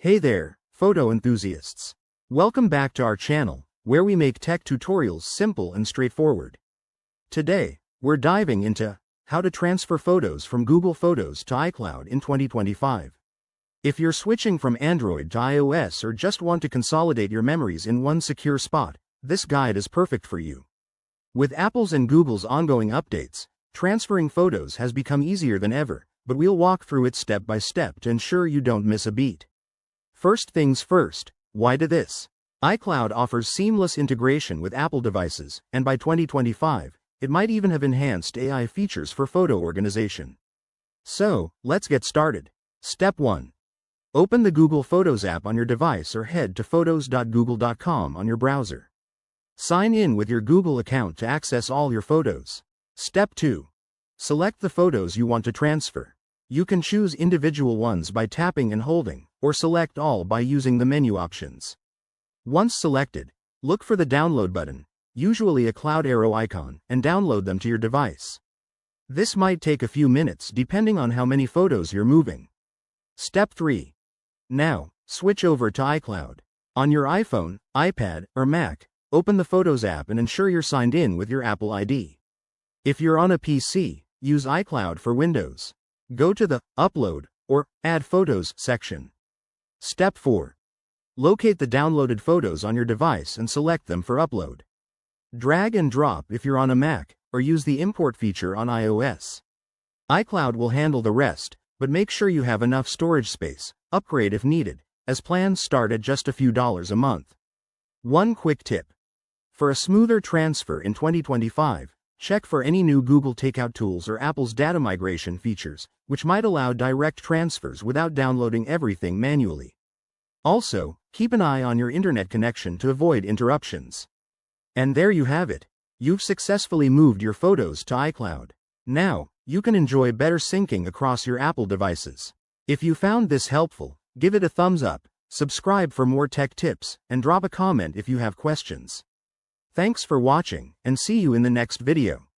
Hey there, photo enthusiasts. Welcome back to our channel, where we make tech tutorials simple and straightforward. Today, we're diving into how to transfer photos from Google Photos to iCloud in 2025. If you're switching from Android to iOS or just want to consolidate your memories in one secure spot, this guide is perfect for you. With Apple's and Google's ongoing updates, transferring photos has become easier than ever, but we'll walk through it step by step to ensure you don't miss a beat. First things first, why do this? iCloud offers seamless integration with Apple devices, and by 2025, it might even have enhanced AI features for photo organization. So, let's get started. Step 1. Open the Google Photos app on your device or head to photos.google.com on your browser. Sign in with your Google account to access all your photos. Step 2. Select the photos you want to transfer. You can choose individual ones by tapping and holding, or select all by using the menu options. Once selected, look for the download button, usually a cloud arrow icon, and download them to your device. This might take a few minutes depending on how many photos you're moving. Step 3. Now, switch over to iCloud. On your iPhone, iPad, or Mac, open the Photos app and ensure you're signed in with your Apple ID. If you're on a PC, use iCloud for Windows. Go to the Upload or Add Photos section. Step 4. Locate the downloaded photos on your device and select them for upload. Drag and drop if you're on a Mac, or use the import feature on iOS. iCloud will handle the rest, but make sure you have enough storage space. Upgrade if needed, as plans start at just a few dollars a month. One quick tip. For a smoother transfer in 2025, check for any new Google Takeout tools or Apple's data migration features, which might allow direct transfers without downloading everything manually. Also, keep an eye on your internet connection to avoid interruptions. And there you have it. You've successfully moved your photos to iCloud. Now, you can enjoy better syncing across your Apple devices. If you found this helpful, give it a thumbs up, subscribe for more tech tips, and drop a comment if you have questions. Thanks for watching, and see you in the next video.